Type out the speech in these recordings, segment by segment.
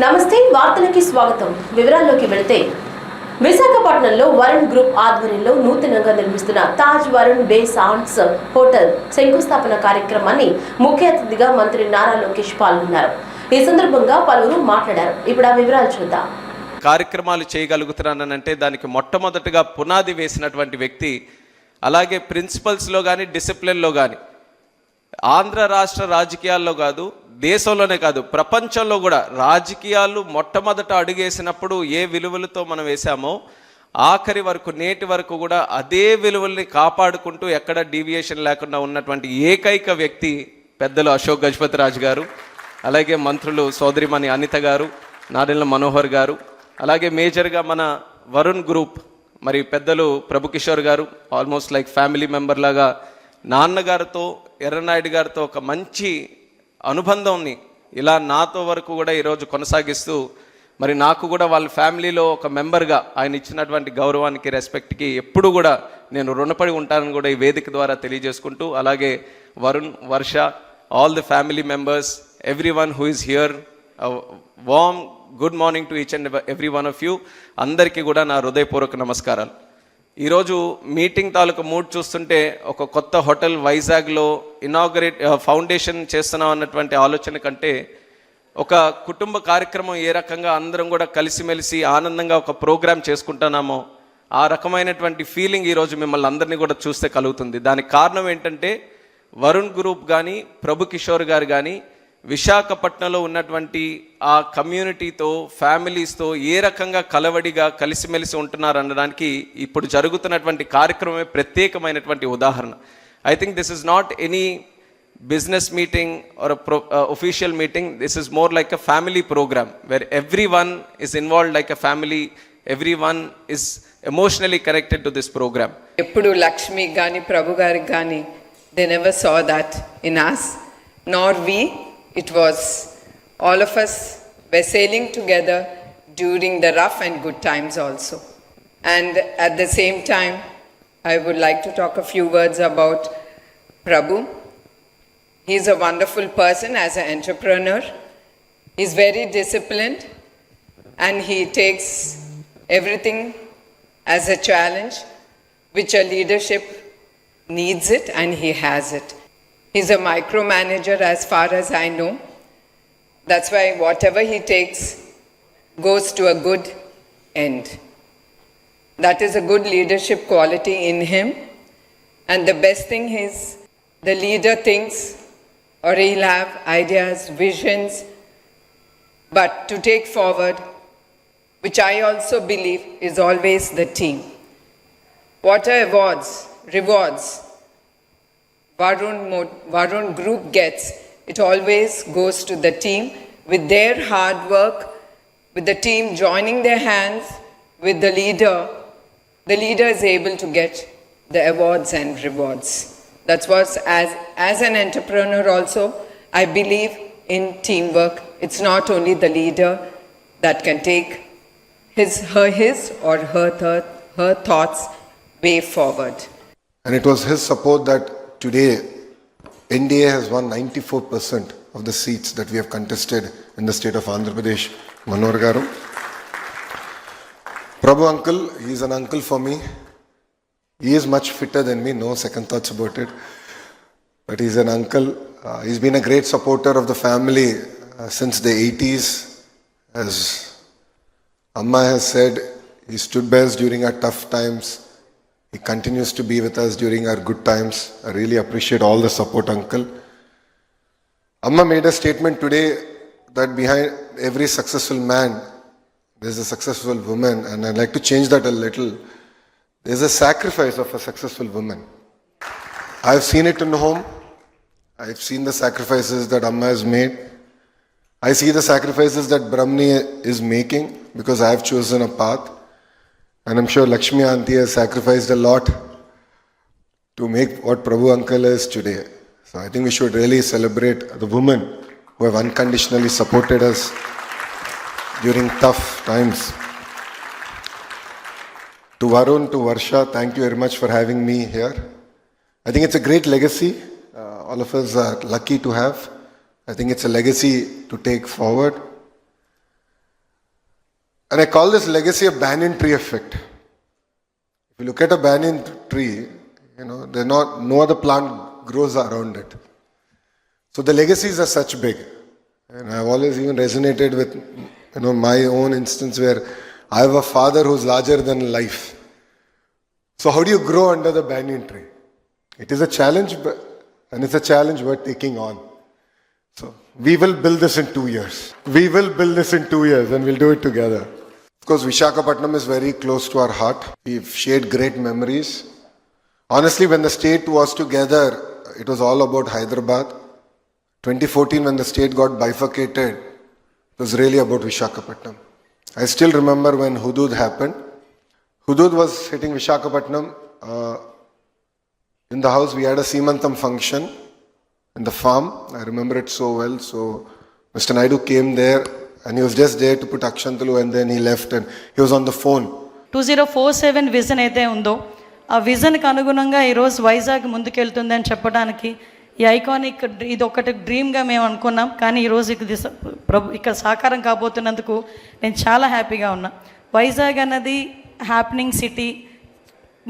నమస్తే, వార్తలకి స్వాగతం. వివరాల్లోకి వెళితే విశాఖపట్నంలో వరుణ్ గ్రూప్ ఆధ్వర్యంలో నూతనంగా నిర్మిస్తున్న తాజ్ వరుణ్ బే సాండ్స్ హోటల్ శంకుస్థాపన కార్యక్రమాన్ని ముఖ్య అతిథిగా మంత్రి నారా లోకేష్ పాల్గొన్నారు. ఈ సందర్భంగా పలువురు మాట్లాడారు. ఇప్పుడు ఆ వివరాలు చూద్దాం. కార్యక్రమాలు చేయగలుగుతున్నానంటే దానికి మొట్టమొదటిగా పునాది వేసినటువంటి వ్యక్తి, అలాగే ప్రిన్సిపల్స్లో కానీ డిసిప్లిన్లో కానీ ఆంధ్ర రాష్ట్ర రాజకీయాల్లో కాదు, దేశంలోనే కాదు ప్రపంచంలో కూడా రాజకీయాలు మొట్టమొదట అడుగేసినప్పుడు ఏ విలువలతో మనం వేసామో ఆఖరి వరకు నేటి వరకు కూడా అదే విలువల్ని కాపాడుకుంటూ ఎక్కడ డీవియేషన్ లేకుండా ఉన్నటువంటి ఏకైక వ్యక్తి పెద్దలు అశోక్ గజపతిరాజు గారు, అలాగే మంత్రులు సోదరిమణి అనిత గారు, నాదెళ్ల మనోహర్ గారు, అలాగే మేజర్గా మన వరుణ్ గ్రూప్ మరి పెద్దలు ప్రభుకిషోర్ గారు ఆల్మోస్ట్ లైక్ ఫ్యామిలీ మెంబర్ లాగా నాన్నగారితో ఎర్రనాయుడు గారితో ఒక మంచి అనుబంధంని ఇలా నాతో వరకు కూడా ఈరోజు కొనసాగిస్తూ మరి నాకు కూడా వాళ్ళ ఫ్యామిలీలో ఒక మెంబర్గా ఆయన ఇచ్చినటువంటి గౌరవానికి రెస్పెక్ట్కి ఎప్పుడు కూడా నేను రుణపడి ఉంటానని కూడా ఈ వేదిక ద్వారా తెలియజేసుకుంటూ, అలాగే Varun, Varsha, all the family members, every one who is here, warm good morning to each and every one of you. అందరికీ కూడా నా హృదయపూర్వక నమస్కారాలు. ఈరోజు మీటింగ్ తాలూకు మూడ్ చూస్తుంటే ఒక కొత్త హోటల్ వైజాగ్లో ఇనాగరేట్ ఫౌండేషన్ చేస్తున్నాం అన్నటువంటి ఆలోచన కంటే ఒక కుటుంబ కార్యక్రమం ఏ రకంగా అందరం కూడా కలిసిమెలిసి ఆనందంగా ఒక ప్రోగ్రామ్ చేసుకుంటున్నామో ఆ రకమైనటువంటి ఫీలింగ్ ఈరోజు మిమ్మల్ని అందరినీ కూడా చూస్తే కలుగుతుంది. దానికి కారణం ఏంటంటే వరుణ్ గ్రూప్ కానీ ప్రభుకిషోర్ గారు కానీ విశాఖపట్నంలో ఉన్నటువంటి ఆ కమ్యూనిటీతో, ఫ్యామిలీస్తో ఏ రకంగా కలవడిగా కలిసిమెలిసి ఉంటున్నారు అనడానికి ఇప్పుడు జరుగుతున్నటువంటి కార్యక్రమమే ప్రత్యేకమైనటువంటి ఉదాహరణ. I think this is not any business meeting or official meeting. This is more like a family program where everyone is involved like a family, everyone is emotionally connected to this program. ఎప్పుడు లక్ష్మి కానీ ప్రభు గారికి కానీ they never saw that in us, nor we. It was all of us were sailing together during the rough and good times also. And at the same time, I would like to talk a few words about Prabhu. He is a wonderful person as an entrepreneur. He is very disciplined and he takes everything as a challenge, which a leadership needs it, and he has it. He's a micromanager as far as I know. That's why whatever he takes goes to a good end. That is a good leadership quality in him. And the best thing is the leader thinks, or he'll have ideas, visions, but to take forward, which I also believe is always the team. What are awards, rewards Varun Group gets, it always goes to the team with their hard work, with the team joining their hands with the leader. The leader is able to get the awards and rewards. That's what, as an entrepreneur also, I believe in teamwork. It's not only the leader that can take his or her thoughts way forward. And it was his support that today, NDA has won 94% of the seats that we have contested in the state of Andhra Pradesh. Manohar Garu. Prabhu uncle, he is an uncle for me. He is much fitter than me, no second thoughts about it. But he is an uncle. He's been a great supporter of the family since the 80s. As Amma has said, he stood by us during our tough times. He continues to be with us during our good times. I really appreciate all the support, uncle. Amma made a statement today that behind every successful man, there's a successful woman, and I'd like to change that a little. There's a sacrifice of a successful woman. I've seen it in home. I've seen the sacrifices that Amma has made. I see the sacrifices that Brahmani is making because I've chosen a path. And I'm sure Lakshmi Auntie has sacrificed a lot to make what Prabhu uncle is today. So I think we should really celebrate the women who have unconditionally supported us during tough times. To Varun, to Varsha, thank you very much for having me here. I think it's a great legacy. All of us are lucky to have. I think it's a legacy to take forward. And I call this legacy a banyan tree effect. If you look at a banyan tree, no other plant grows around it. So the legacies are such big. And I've always even resonated with, my own instance where I have a father who's larger than life. So how do you grow under the banyan tree? It is a challenge, and it's a challenge worth taking on. So we will build this in 2 years. We will build this in 2 years and we'll do it together. Of course, Visakhapatnam is very close to our heart. We've shared great memories. Honestly, when the state was together, it was all about Hyderabad. 2014, when the state got bifurcated, it was really about Visakhapatnam. I still remember when Hudud happened. Hudud was hitting Visakhapatnam. In the house, we had a Seemantam function in the farm. I remember it so well. So Mr. Naidu came there and he was just there to put Akshantalu, and then he left and he was on the phone. 2047 vision అయితే ఉందో ఆ విజన్కి అనుగుణంగా ఈరోజు వైజాగ్ ముందుకెళ్తుందని చెప్పడానికి ఈ iconic ఇది ఒకటి డ్రీమ్గా మేము అనుకున్నాం. కానీ ఈరోజు ఇక్కడ సాకారం కాబోతున్నందుకు నేను చాలా హ్యాపీగా ఉన్నా. వైజాగ్ అన్నది హ్యాపెనింగ్ సిటీ.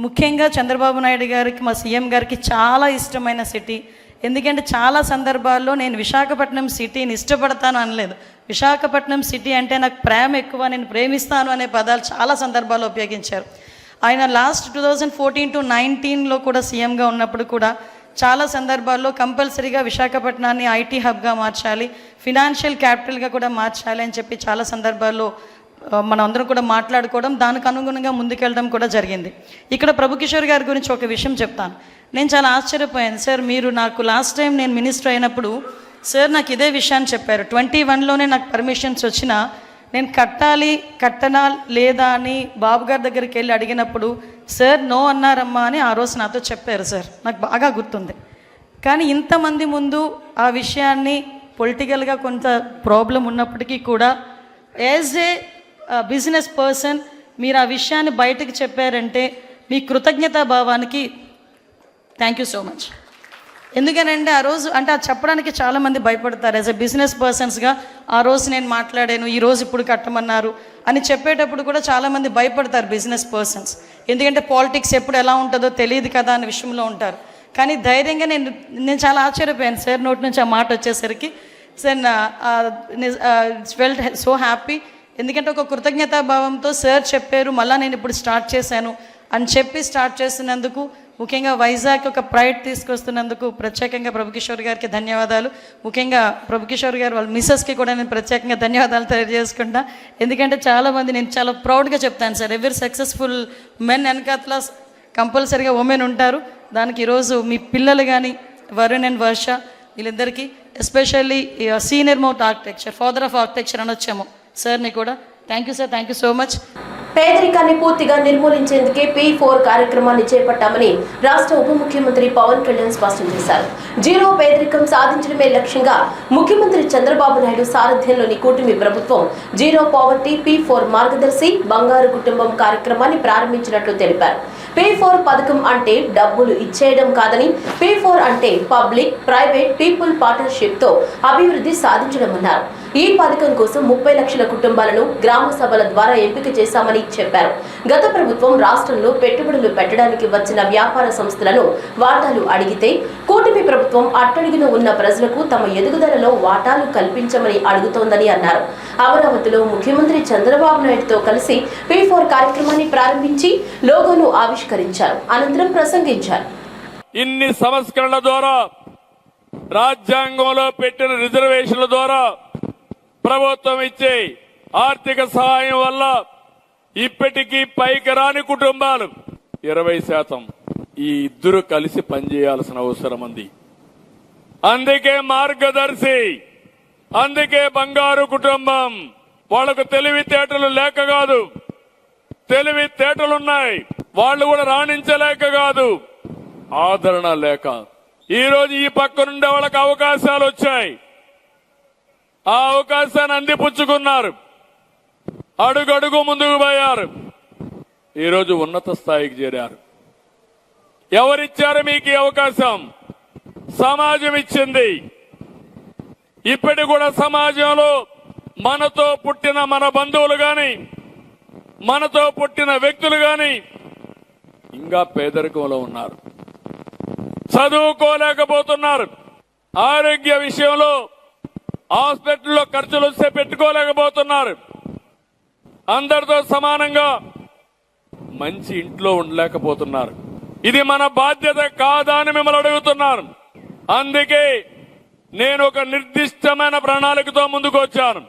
ముఖ్యంగా చంద్రబాబు నాయుడు గారికి, మా సీఎం గారికి చాలా ఇష్టమైన సిటీ. ఎందుకంటే చాలా సందర్భాల్లో నేను విశాఖపట్నం సిటీని ఇష్టపడతాను అనలేదు. విశాఖపట్నం సిటీ అంటే నాకు ప్రేమ ఎక్కువ, నేను ప్రేమిస్తాను అనే పదాలు చాలా సందర్భాల్లో ఉపయోగించారు. ఆయన లాస్ట్ 2014 to 19లో కూడా సీఎంగా ఉన్నప్పుడు కూడా చాలా సందర్భాల్లో కంపల్సరీగా విశాఖపట్నాన్ని ఐటీ హబ్గా మార్చాలి, ఫినాన్షియల్ క్యాపిటల్గా కూడా మార్చాలి అని చెప్పి చాలా సందర్భాల్లో మనం అందరం కూడా మాట్లాడుకోవడం, దానికి అనుగుణంగా ముందుకెళ్ళడం కూడా జరిగింది. ఇక్కడ ప్రభుకిషోర్ గారి గురించి ఒక విషయం చెప్తాను. నేను చాలా ఆశ్చర్యపోయాను. సార్, మీరు నాకు లాస్ట్ టైం నేను మినిస్టర్ అయినప్పుడు సార్ నాకు ఇదే విషయాన్ని చెప్పారు. 21లోనే నాకు పర్మిషన్స్ వచ్చినా నేను కట్టనా లేదా అని బాబు గారి దగ్గరికి వెళ్ళి అడిగినప్పుడు సార్ నో అన్నారమ్మా అని ఆ రోజు నాతో చెప్పారు. సార్ నాకు బాగా గుర్తుంది. కానీ ఇంతమంది ముందు ఆ విషయాన్ని పొలిటికల్గా కొంత ప్రాబ్లం ఉన్నప్పటికీ కూడా యాజ్ ఏ బిజినెస్ పర్సన్ మీరు ఆ విషయాన్ని బయటకు చెప్పారంటే మీ కృతజ్ఞతా భావానికి థ్యాంక్ యూ సో మచ్. ఎందుకనంటే ఆ రోజు అంటే అది చెప్పడానికి చాలామంది భయపడతారు. యాజ్ ఎ బిజినెస్ పర్సన్స్గా ఆ రోజు నేను మాట్లాడాను, ఈరోజు ఇప్పుడు కట్టమన్నారు అని చెప్పేటప్పుడు కూడా చాలామంది భయపడతారు బిజినెస్ పర్సన్స్. ఎందుకంటే పాలిటిక్స్ ఎప్పుడు ఎలా ఉంటుందో తెలియదు కదా అనే విషయంలో ఉంటారు. కానీ ధైర్యంగా నేను చాలా ఆశ్చర్యపోయాను సార్ నోటి నుంచి ఆ మాట వచ్చేసరికి. Sir felt so happy. ఎందుకంటే ఒక కృతజ్ఞతా భావంతో సార్ చెప్పారు, మళ్ళీ నేను ఇప్పుడు స్టార్ట్ చేశాను అని చెప్పి స్టార్ట్ చేస్తున్నందుకు, ముఖ్యంగా వైజాగ్ ఒక ప్రైడ్ తీసుకొస్తున్నందుకు ప్రత్యేకంగా ప్రభుకిషోర్ గారికి ధన్యవాదాలు. ముఖ్యంగా ప్రభుకిషోర్ గారు వాళ్ళ మిస్సెస్కి కూడా నేను ప్రత్యేకంగా ధన్యవాదాలు తెలియజేసుకుంటా. ఎందుకంటే చాలామంది నేను చాలా ప్రౌడ్గా చెప్తాను సార్, ఎవరి సక్సెస్ఫుల్ మెన్ వెనకాతల కంపల్సరీగా ఉమెన్ ఉంటారు. దానికి ఈరోజు మీ పిల్లలు కానీ వరుణ్ అండ్ వర్ష వీళ్ళిద్దరికీ especially senior most architecture, father of architecture అని వచ్చాము సార్ని కూడా thank you sir, thank you so much. పేదరికాన్ని పూర్తిగా నిర్మూలించేందుకే P4 కార్యక్రమాన్ని చేపట్టామని రాష్ట్ర ఉప ముఖ్యమంత్రి పవన్ కళ్యాణ్ స్పష్టం చేశారు. జీరో పేదరికం సాధించడమే లక్ష్యంగా ముఖ్యమంత్రి చంద్రబాబు నాయుడు సారథ్యంలోని కూటమి ప్రభుత్వం జీరో పావర్టీ P4 మార్గదర్శి బంగారు కుటుంబం కార్యక్రమాన్ని ప్రారంభించినట్లు తెలిపారు. P4 పథకం అంటే డబ్బులు ఇచ్చేయడం కాదని, P4 అంటే పబ్లిక్ ప్రైవేట్ పీపుల్ పార్ట్నర్షిప్తో అభివృద్ధి సాధించడం అన్నారు. ఈ పథకం కోసం 30 లక్షల కుటుంబాలను గ్రామ సభల ద్వారా ఎంపిక చేశామని చెప్పారు. గత ప్రభుత్వం రాష్ట్రంలో పెట్టుబడులు పెట్టడానికి వచ్చిన వ్యాపార సంస్థలను వాటాలు అడిగితే కూటమి ప్రభుత్వం అట్టడుగున ఉన్న ప్రజలకు తమ ఎదుగుదలలో వాటాలు కల్పించమని అడుగుతోందని అన్నారు. అమరావతిలో ముఖ్యమంత్రి చంద్రబాబు నాయుడుతో కలిసి P4 కార్యక్రమాన్ని ప్రారంభించి లోగోను ఆవిష్కరించారు. అనంతరం ప్రసంగించారు. ఇన్ని సంస్కరణల ద్వారా, రాజ్యాంగంలో పెట్టిన రిజర్వేషన్ల ద్వారా, ప్రభుత్వం ఇచ్చే ఆర్థిక సహాయం వల్ల ఇప్పటికీ పైకి రాని కుటుంబాలు 20% ఈ ఇద్దరు కలిసి పనిచేయాల్సిన అవసరం ఉంది. అందుకే మార్గదర్శి, అందుకే బంగారు కుటుంబం. వాళ్లకు తెలివితేటలు లేక కాదు, తెలివితేటలున్నాయి, వాళ్ళు కూడా రాణించలేక కాదు, ఆదరణ లేక. ఈ రోజు ఈ పక్క నుండి వాళ్ళకి అవకాశాలు వచ్చాయి, ఆ అవకాశాన్ని అందిపుచ్చుకున్నారు, అడుగడుగు ముందుకు పోయారు, ఈరోజు ఉన్నత స్థాయికి చేరారు. ఎవరిచ్చారు మీకు ఈ అవకాశం? సమాజం ఇచ్చింది. ఇప్పటి కూడా సమాజంలో మనతో పుట్టిన మన బంధువులు గాని, మనతో పుట్టిన వ్యక్తులు గాని ఇంకా పేదరికంలో ఉన్నారు, చదువుకోలేకపోతున్నారు, ఆరోగ్య విషయంలో హాస్పిటల్లో ఖర్చులు వస్తే పెట్టుకోలేకపోతున్నారు, అందరితో సమానంగా మంచి ఇంట్లో ఉండలేకపోతున్నారు. ఇది మన బాధ్యత కాదా అని మిమ్మల్ని అడుగుతున్నాను. అందుకే నేను ఒక నిర్దిష్టమైన ప్రణాళికతో ముందుకు వచ్చాను.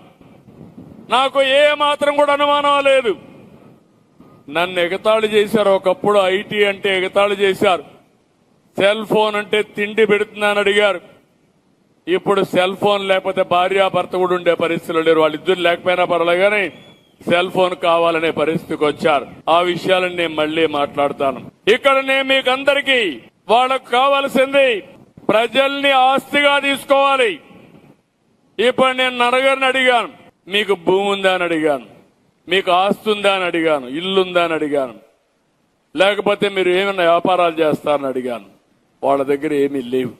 నాకు ఏ మాత్రం కూడా అనుమానం లేదు. నన్ను ఎగతాళి చేశారు, ఒకప్పుడు ఐటీ అంటే ఎగతాళి చేశారు, సెల్ ఫోన్ అంటే తిండి పెడుతుందని అడిగారు. ఇప్పుడు సెల్ ఫోన్ లేకపోతే భార్యాభర్త కూడా ఉండే పరిస్థితులు లేరు. వాళ్ళిద్దరు లేకపోయినా పర్వాలేదు కానీ సెల్ ఫోన్ కావాలనే పరిస్థితికి వచ్చారు. ఆ విషయాలను నేను మళ్లీ మాట్లాడతాను. ఇక్కడ నేను మీకు అందరికీ వాళ్ళకు కావాల్సింది ప్రజల్ని ఆస్తిగా తీసుకోవాలి. ఇప్పుడు నేను నరగారిని అడిగాను, మీకు భూమి ఉందా అని అడిగాను, మీకు ఆస్తి ఉందా అని అడిగాను, ఇల్లుందా అని అడిగాను, లేకపోతే మీరు ఏమైనా వ్యాపారాలు చేస్తారని అడిగాను. వాళ్ళ దగ్గర ఏమీ లేవు.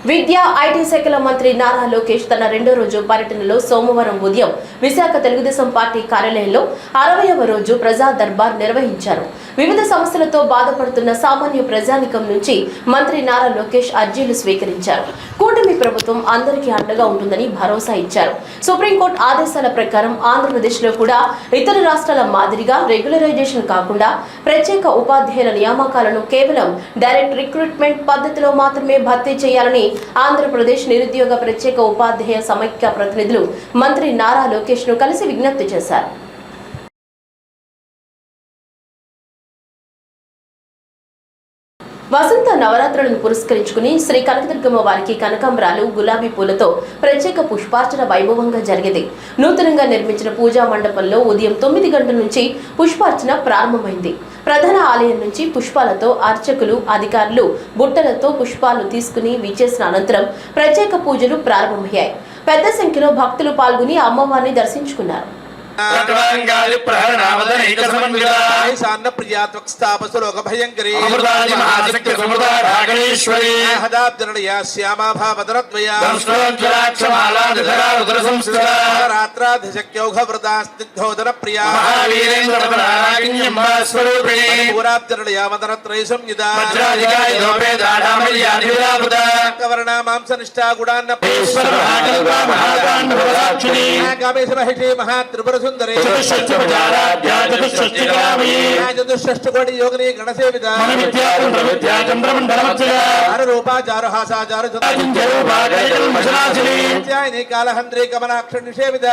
విద్యా ఐటీ శాఖల మంత్రి నారా లోకేష్ తన రెండో రోజు పర్యటనలో సోమవారం ఉదయం విశాఖ తెలుగుదేశం పార్టీ కార్యాలయంలో 60వ రోజు ప్రజా దర్బార్ నిర్వహించారు. వివిధ సమస్యలతో బాధపడుతున్న సామాన్య ప్రజానికం నుంచి మంత్రి నారా లోకేష్ అర్జీలు స్వీకరించారు. కూటమి ప్రభుత్వం అందరికీ అండగా ఉంటుందని భరోసా ఇచ్చారు. సుప్రీంకోర్టు ఆదేశాల ప్రకారం ఆంధ్రప్రదేశ్ లో కూడా ఇతర రాష్ట్రాల మాదిరిగా రెగ్యులరైజేషన్ కాకుండా ప్రత్యేక ఉపాధ్యాయుల నియామకాలను కేవలం డైరెక్ట్ రిక్రూట్మెంట్ పద్ధతిలో మాత్రమే భర్తీ చేయాలని ఆంధ్రప్రదేశ్ నిరుద్యోగ ప్రత్యేక ఉపాధ్యాయ సమైక్య ప్రతినిధులు మంత్రి నారా లోకేష్ ను కలిసి విజ్ఞప్తి చేశారు. వసంత నవరాత్రులను పురస్కరించుకుని శ్రీ కనకదుర్గమ్మ వారికి కనకాంబరాలు, గులాబీ పూలతో ప్రత్యేక పుష్పార్చన వైభవంగా జరిగింది. నూతనంగా నిర్మించిన పూజా మండపంలో ఉదయం 9 గంటల నుంచి పుష్పార్చన ప్రారంభమైంది. ప్రధాన ఆలయం నుంచి పుష్పాలతో అర్చకులు, అధికారులు బుట్టలతో పుష్పాలు తీసుకుని విచ్చేసిన అనంతరం ప్రత్యేక పూజలు ప్రారంభమయ్యాయి. పెద్ద సంఖ్యలో భక్తులు పాల్గొని అమ్మవారిని దర్శించుకున్నారు. సుందరే చతుష్షష్టి కోటి యోగిని గణసేవిత కాలహంద్రీ కమలాక్ష నిషేవిత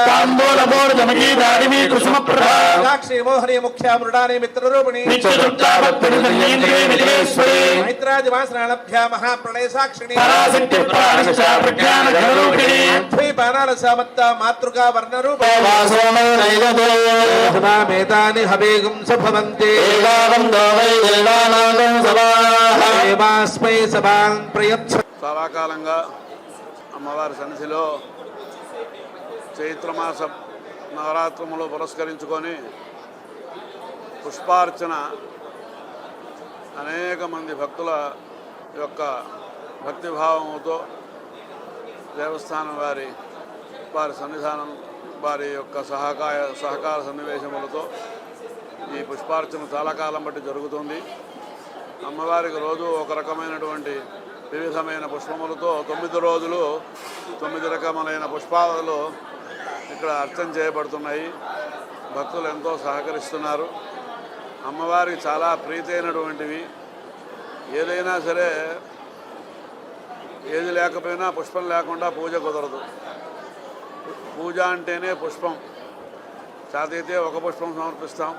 సాక్షి మోహని ముఖ్య మృడాని మిత్రరూపిణి మైత్రాదివాసనాభ్య మహాప్రణయ సాక్షిణి బాణాల సామత్త మాతృకా వర్ణరూప హవేగం సభవంతే చాలా కాలంగా అమ్మవారి సన్నిధిలో చైత్రమాస నవరాత్రములు పురస్కరించుకొని పుష్పార్చన అనేక మంది భక్తుల యొక్క భక్తిభావముతో దేవస్థానం వారి సన్నిధానం వారి యొక్క సహకార సన్నివేశములతో ఈ పుష్పార్చన చాలా కాలం బట్టి జరుగుతుంది. అమ్మవారికి రోజు ఒక రకమైనటువంటి వివిధమైన పుష్పములతో 9 రోజులు 9 రకములైన పుష్పాలు ఇక్కడ అర్చన చేయబడుతున్నాయి. భక్తులు ఎంతో సహకరిస్తున్నారు. అమ్మవారికి చాలా ప్రీతి అయినటువంటివి. ఏదైనా సరే ఏది లేకపోయినా పుష్పం లేకుండా పూజ కుదరదు. పూజ అంటేనే పుష్పం. జాతైతే ఒక పుష్పం సమర్పిస్తాం,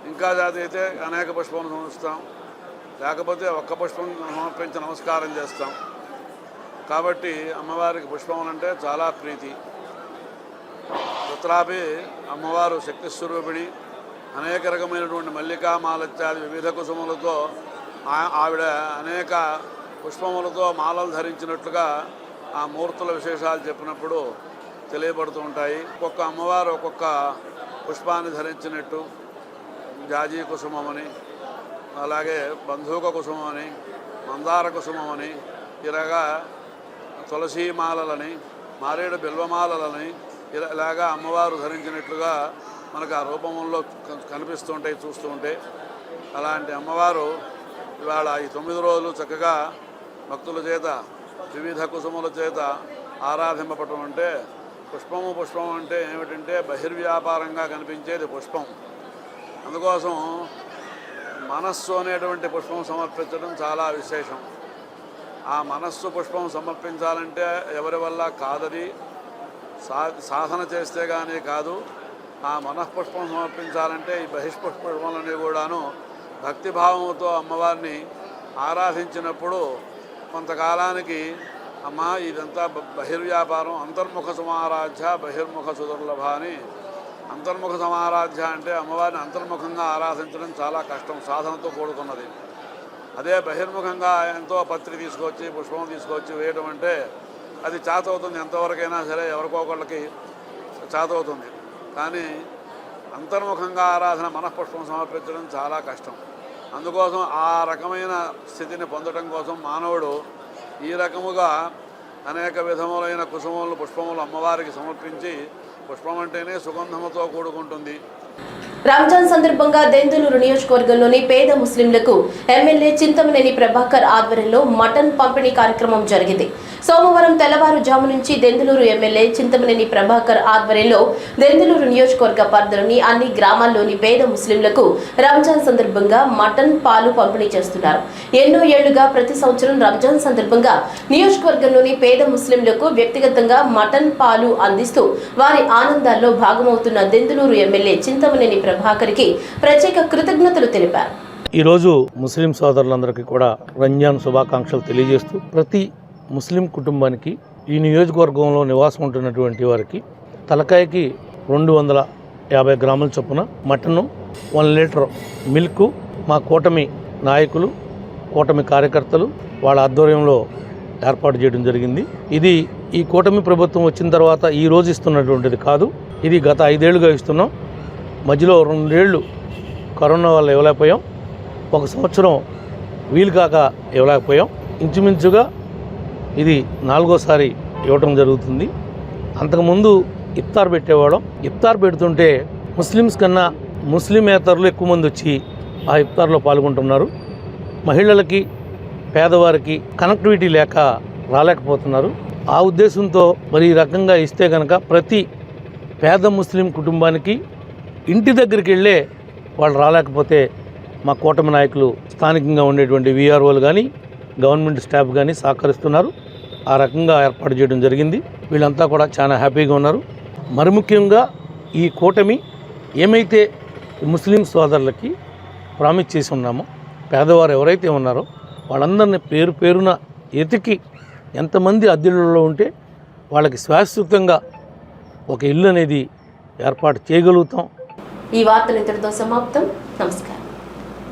ఇంకా జాతైతే అనేక పుష్పం సమర్పిస్తాం, లేకపోతే ఒక్క పుష్పం సమర్పించి నమస్కారం చేస్తాం. కాబట్టి అమ్మవారికి పుష్పం అంటే చాలా ప్రీతి. తత్రాపి అమ్మవారు శక్తి స్వరూపిణి. అనేక రకమైనటువంటి మల్లికా మాలత్యాది వివిధ కుసుములతో ఆవిడ అనేక పుష్పములతో మాలలు ధరించినట్లుగా ఆ మూర్తుల విశేషాలు చెప్పినప్పుడు తెలియబడుతూ ఉంటాయి. ఒక్కొక్క అమ్మవారు ఒక్కొక్క పుష్పాన్ని ధరించినట్టు జాజీ కుసుమమని, అలాగే బంధూక కుసుమమని, మందార కుసుమమని, ఇలాగా తులసీమాలని, మారేడు బిల్వమాలని ఇలాగా అమ్మవారు ధరించినట్లుగా మనకు ఆ రూపంలో కనిపిస్తుంటాయి చూస్తూ ఉంటే. అలాంటి అమ్మవారు ఇవాళ ఈ 9 రోజులు చక్కగా భక్తుల చేత వివిధ కుసుముల చేత ఆరాధింపబడటం అంటే పుష్పం అంటే ఏమిటంటే బహిర్వ్యాపారంగా కనిపించేది పుష్పం. అందుకోసం మనస్సు అనేటువంటి పుష్పం సమర్పించడం చాలా విశేషం. ఆ మనస్సు పుష్పం సమర్పించాలంటే ఎవరి వల్ల కాదది, సాధన చేస్తే కానీ కాదు. ఆ మనఃపుష్పం సమర్పించాలంటే ఈ బహిష్పుష్పములన్నీ కూడాను భక్తిభావంతో అమ్మవారిని ఆరాధించినప్పుడు కొంతకాలానికి అమ్మ ఇదంతా బహిర్వ్యాపారం, అంతర్ముఖ సమారాధ్య బహిర్ముఖ సుదుర్లభ అని. అంతర్ముఖ సమారాధ్య అంటే అమ్మవారిని అంతర్ముఖంగా ఆరాధించడం చాలా కష్టం, సాధనతో కూడుకున్నది. అదే బహిర్ముఖంగా ఎంతో పత్రి తీసుకొచ్చి పుష్పం తీసుకొచ్చి వేయడం అంటే అది చేతవుతుంది, ఎంతవరకైనా సరే ఎవరికొకళ్ళకి చేతవుతుంది. కానీ అంతర్ముఖంగా ఆరాధన మనఃపుష్పం సమర్పించడం చాలా కష్టం. అందుకోసం ఆ రకమైన స్థితిని పొందడం కోసం మానవుడు ఈ రకముగా అనేక విధములైన కుసుమములు పుష్పములు అమ్మవారికి సమర్పించి, పుష్పం అంటేనే సుగంధముతో కూడుకుంటుంది. రంజాన్ సందర్భంగా దెందులూరు నియోజకవర్గంలోని పేద ముస్లింలకు ఎమ్మెల్యే చింతమనేని ప్రభాకర్ ఆధ్వర్యంలో మటన్ పంపిణీ కార్యక్రమం జరిగింది. సోమవారం తెల్లవారుజాము నుంచి దెందులూరు ఎమ్మెల్యే చింతమనేని ప్రభాకర్ ఆధ్వర్యంలో దెందులూరు నియోజకవర్గ పరిధిలోని అన్ని గ్రామాల్లోని పేద ముస్లింలకు రంజాన్ సందర్భంగా మటన్ పాలు పంపిణీ చేస్తున్నారు. ఎన్నో ఏళ్లుగా ప్రతి సంవత్సరం రంజాన్ సందర్భంగా నియోజకవర్గంలోని పేద ముస్లింలకు వ్యక్తిగతంగా మటన్ పాలు అందిస్తూ వారి ఆనందాల్లో భాగమవుతున్న దెందులూరు ఎమ్మెల్యే చింతమనేని ప్రభాకర్కి ప్రత్యేక కృతజ్ఞతలు తెలిపారు. ఈరోజు ముస్లిం సోదరులందరికీ కూడా రంజాన్ శుభాకాంక్షలు తెలియజేస్తూ ప్రతి ముస్లిం కుటుంబానికి ఈ నియోజకవర్గంలో నివాసం ఉంటున్నటువంటి వారికి తలకాయకి 250 గ్రాముల చొప్పున మటను, 1 లీటర్ మిల్క్ మా కూటమి నాయకులు, కూటమి కార్యకర్తలు వాళ్ళ ఆధ్వర్యంలో ఏర్పాటు చేయడం జరిగింది. ఇది ఈ కూటమి ప్రభుత్వం వచ్చిన తర్వాత ఈ రోజు ఇస్తున్నటువంటిది కాదు, ఇది గత 5 ఏళ్లుగా ఇస్తున్నాం. మధ్యలో 2 ఏళ్ళు కరోనా వల్ల ఇవ్వలేకపోయాం, 1 సంవత్సరం వీలు కాక ఇవ్వలేకపోయాం. ఇంచుమించుగా ఇది 4వసారి ఇవ్వటం జరుగుతుంది. అంతకుముందు ఇఫ్తార్ పెట్టేవాళ్ళం. ఇఫ్తార్ పెడుతుంటే ముస్లిమ్స్ కన్నా ముస్లిమేతరులు ఎక్కువ మంది వచ్చి ఆ ఇఫ్తార్లో పాల్గొంటున్నారు. మహిళలకి, పేదవారికి కనెక్టివిటీ లేక రాలేకపోతున్నారు. ఆ ఉద్దేశంతో మరి ఈ రకంగా ఇస్తే కనుక ప్రతి పేద ముస్లిం కుటుంబానికి ఇంటి దగ్గరికి వెళ్ళే వాళ్ళు రాలేకపోతే మా కూటమి నాయకులు స్థానికంగా ఉండేటువంటి వీఆర్ఓలు కానీ గవర్నమెంట్ స్టాఫ్ కానీ సహకరిస్తున్నారు. ఆ రకంగా ఏర్పాటు చేయడం జరిగింది. వీళ్ళంతా కూడా చాలా హ్యాపీగా ఉన్నారు. మరి ముఖ్యంగా ఈ కూటమి ఏమైతే ముస్లిం సోదరులకి ప్రామిస్ చేసి ఉన్నామో, పేదవారు ఎవరైతే ఉన్నారో వాళ్ళందరినీ పేరు పేరున ఎతికి ఎంతమంది అద్దెలలో ఉంటే వాళ్ళకి శాశ్వతంగా ఒక ఇల్లు అనేది ఏర్పాటు చేయగలుగుతాం. ఈ వార్తలు ఇంతటితో సమాప్తం. నమస్కారం.